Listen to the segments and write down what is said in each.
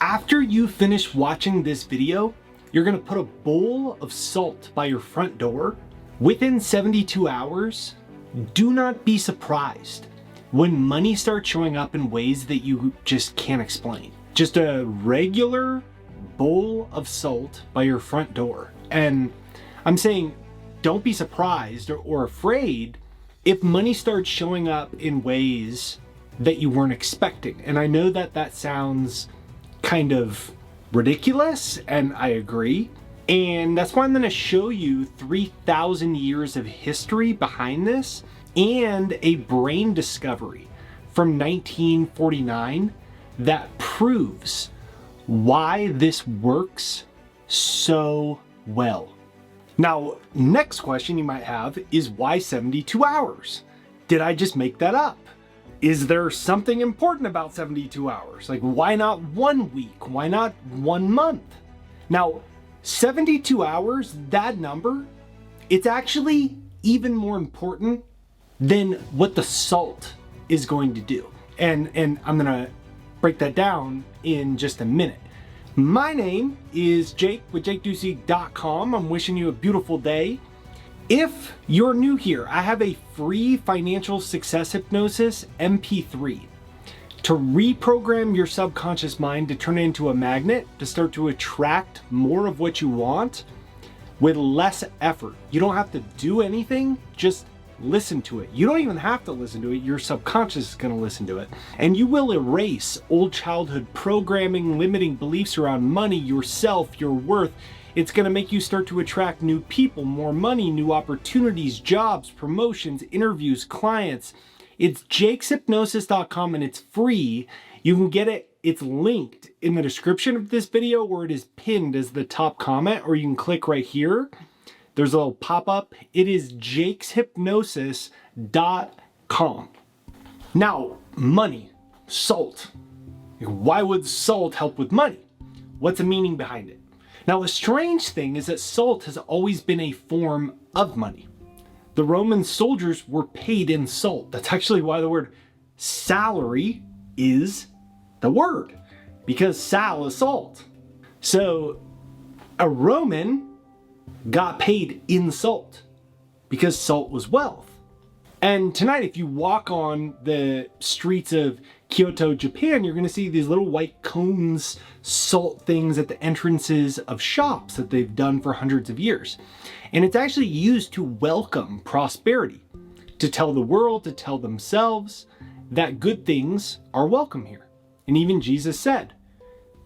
After you finish watching this video, you're gonna put a bowl of salt by your front door. Within 72 hours, do not be surprised when money starts showing up in ways that you just can't explain. Just a regular bowl of salt by your front door. And I'm saying, don't be surprised or afraid if money starts showing up in ways that you weren't expecting. And I know that that sounds kind of ridiculous, and I agree. And that's why I'm gonna show you 3,000 years of history behind this and a brain discovery from 1949 that proves why this works so well. Now, next question you might have is why 72 hours? Did I just make that up? Is there something important about 72 hours? Like, why not 1 week? Why not 1 month? Now, 72 hours, that number, it's actually even more important than what the salt is going to do. And I'm gonna break that down in just a minute. My name is Jake with JakeDucey.com. I'm wishing you a beautiful day. If you're new here, I have a free financial success hypnosis MP3 to reprogram your subconscious mind to turn it into a magnet, to start to attract more of what you want with less effort. You don't have to do anything, just listen to it. You don't even have to listen to it. Your subconscious is going to listen to it. And you will erase old childhood programming, limiting beliefs around money, yourself, your worth. It's going to make you start to attract new people, more money, new opportunities, jobs, promotions, interviews, clients. It's jakeshypnosis.com and it's free. You can get it. It's linked in the description of this video, or it is pinned as the top comment, or you can click right here. There's a little pop-up. It is jakeshypnosis.com. Now, money, salt. Why would salt help with money? What's the meaning behind it? Now, the strange thing is that salt has always been a form of money. The Roman soldiers were paid in salt. That's actually why the word salary is the word, because sal is salt. So a Roman got paid in salt because salt was wealth. And tonight, if you walk on the streets of Kyoto, Japan, you're going to see these little white cones, salt things at the entrances of shops that they've done for hundreds of years. And it's actually used to welcome prosperity, to tell the world, to tell themselves that good things are welcome here. And even Jesus said,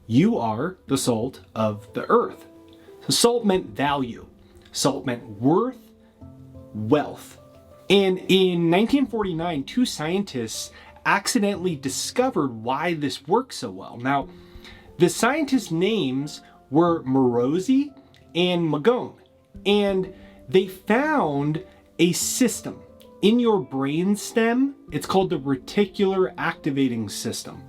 "You are the salt of the earth." So salt meant value. Salt meant worth, wealth. And in 1949, two scientists accidentally discovered why this works so well. Now, the scientists' names were Morosi and Magone, and they found a system in your brain stem. It's called the reticular activating system.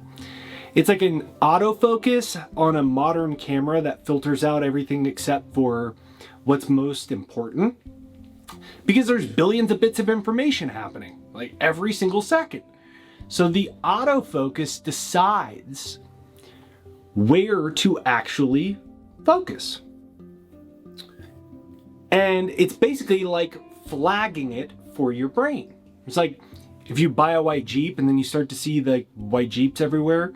It's like an autofocus on a modern camera that filters out everything except for what's most important, because there's billions of bits of information happening like every single second. So the autofocus decides where to actually focus. And it's basically like flagging it for your brain. It's like if you buy a white Jeep and then you start to see the white Jeeps everywhere,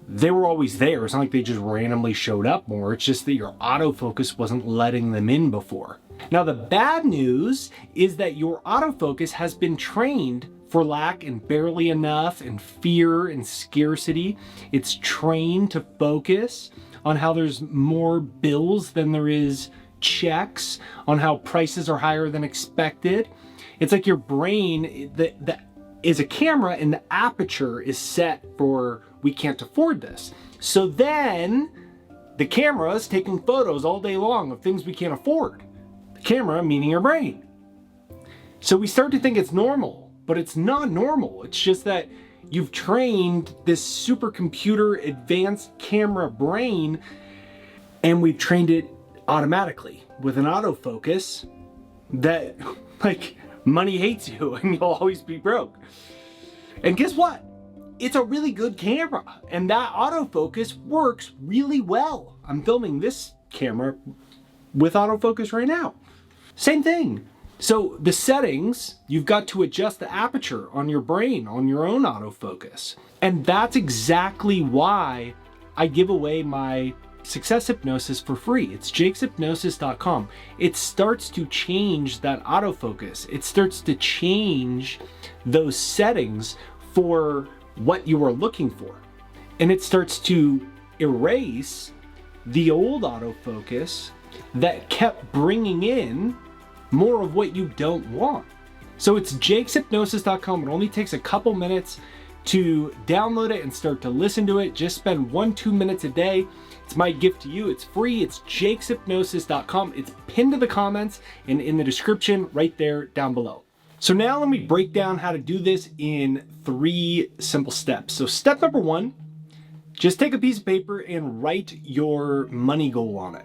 they were always there. It's not like they just randomly showed up more. It's just that your autofocus wasn't letting them in before. Now, the bad news is that your autofocus has been trained for lack and barely enough and fear and scarcity. It's trained to focus on how there's more bills than there is checks, on how prices are higher than expected. It's like your brain that is a camera and the aperture is set for, we can't afford this. So then the camera is taking photos all day long of things we can't afford. The camera meaning your brain. So we start to think it's normal, but it's not normal. It's just that you've trained this supercomputer advanced camera brain, and we've trained it automatically with an autofocus that, like, money hates you and you'll always be broke. And guess what? it's a really good camera, and that autofocus works really well. I'm filming this camera with autofocus right now. Same thing. So the settings, you've got to adjust the aperture on your brain, on your own autofocus. And that's exactly why I give away my Success Hypnosis for free. It's jakeshypnosis.com. It starts to change that autofocus. It starts to change those settings for what you are looking for. And it starts to erase the old autofocus that kept bringing in more of what you don't want. So it's jakeshypnosis.com. It only takes a couple minutes to download it and start to listen to it. Just spend 1-2 minutes a day. It's my gift to you. It's free. It's jakeshypnosis.com. It's pinned to the comments and in the description right there down below. So now let me break down how to do this in 3 simple steps. So step number 1, just take a piece of paper and write your money goal on it.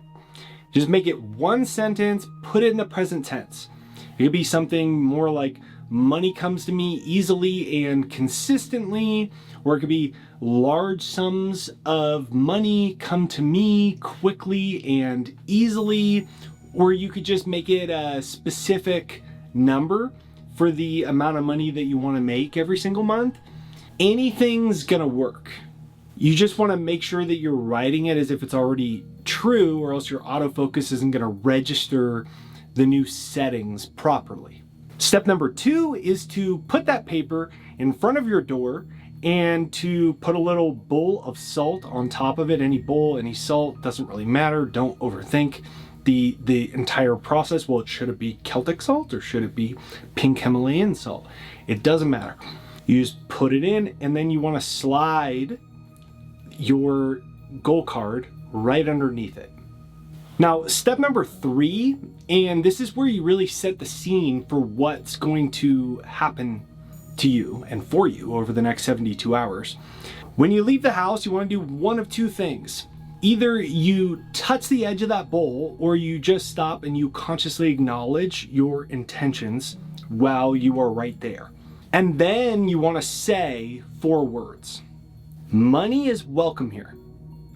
Just make it 1 sentence, put it in the present tense. It could be something more like money comes to me easily and consistently, or it could be large sums of money come to me quickly and easily, or you could just make it a specific number for the amount of money that you want to make every single month. Anything's gonna work. You just want to make sure that you're writing it as if it's already true, or else your autofocus isn't going to register the new settings properly. Step number 2 is to put that paper in front of your door and to put a little bowl of salt on top of it. Any bowl, any salt, doesn't really matter. Don't overthink the entire process. Well, should it be Celtic salt or should it be pink Himalayan salt? It doesn't matter. You just put it in, and then you want to slide your goal card right underneath it. Now, step number 3, and this is where you really set the scene for what's going to happen to you and for you over the next 72 hours. When you leave the house, you want to do one of 2 things. Either you touch the edge of that bowl, or you just stop and you consciously acknowledge your intentions while you are right there. And then you want to say 4 words. Money is welcome here.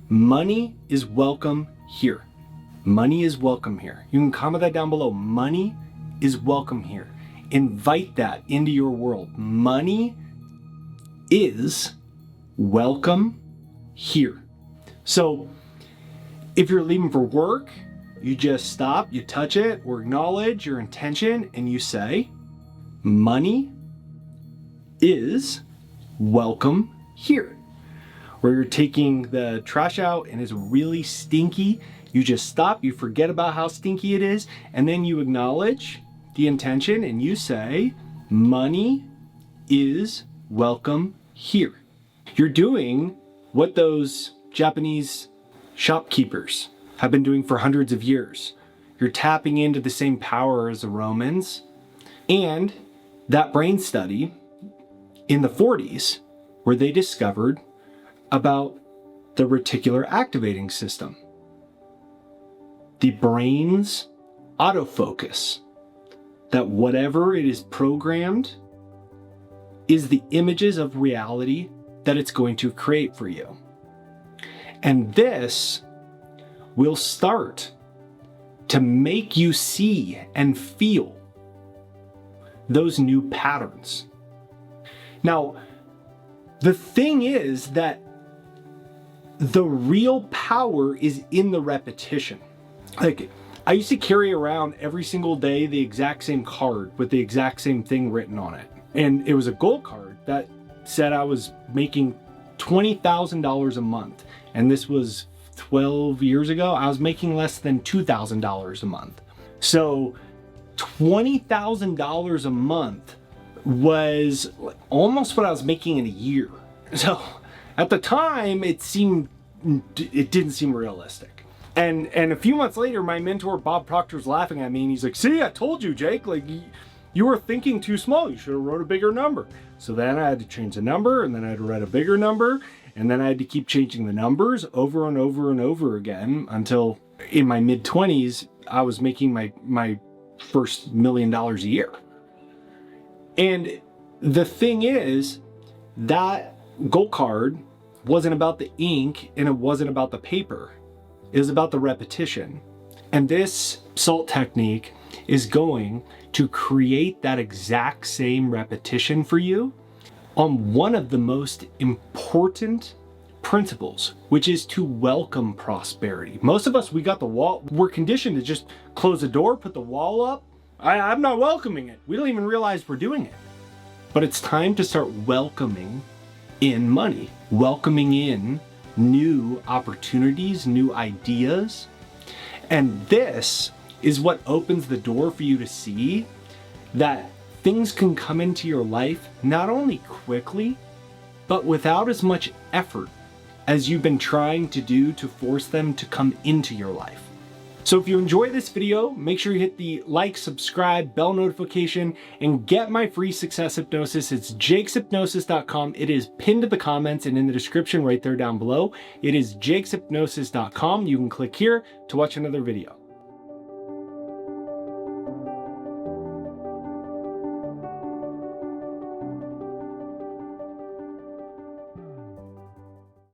Money is welcome here. Money is welcome here. You can comment that down below. Money is welcome here. Invite that into your world. Money is welcome here. So if you're leaving for work, you just stop, you touch it, or acknowledge your intention, and you say, money is welcome here. Where you're taking the trash out and it's really stinky, you just stop, you forget about how stinky it is, and then you acknowledge the intention and you say, money is welcome here. You're doing what those Japanese shopkeepers have been doing for hundreds of years. You're tapping into the same power as the Romans. And that brain study in the 40s, where they discovered about the reticular activating system, the brain's autofocus, that whatever it is programmed is the images of reality that it's going to create for you. And this will start to make you see and feel those new patterns. Now, the thing is that the real power is in the repetition. Like, I used to carry around every single day the exact same card with the exact same thing written on it. And it was a goal card that said I was making $20,000 a month. And this was 12 years ago. I was making less than $2,000 a month. So $20,000 a month was almost what I was making in a year. So at the time, it didn't seem realistic. And a few months later, my mentor, Bob Proctor, was laughing at me and he's like, see, I told you, Jake, like you were thinking too small. You should have wrote a bigger number. So then I had to change the number, and then I had to write a bigger number, and then I had to keep changing the numbers over and over and over again until in my mid-20s, I was making my first $1 million a year. And the thing is that goal card wasn't about the ink and it wasn't about the paper. It was about the repetition. And this SALT technique is going to create that exact same repetition for you on one of the most important principles, which is to welcome prosperity. Most of us, we're conditioned to just close the door, put the wall up. I'm not welcoming it. We don't even realize we're doing it. But it's time to start welcoming in money, welcoming in new opportunities, new ideas. And this is what opens the door for you to see that things can come into your life not only quickly, but without as much effort as you've been trying to do to force them to come into your life. So if you enjoy this video, make sure you hit the like, subscribe, bell notification, and get my free success hypnosis. It's jakeshypnosis.com. It is pinned to the comments and in the description right there down below. It is jakeshypnosis.com. You can click here to watch another video.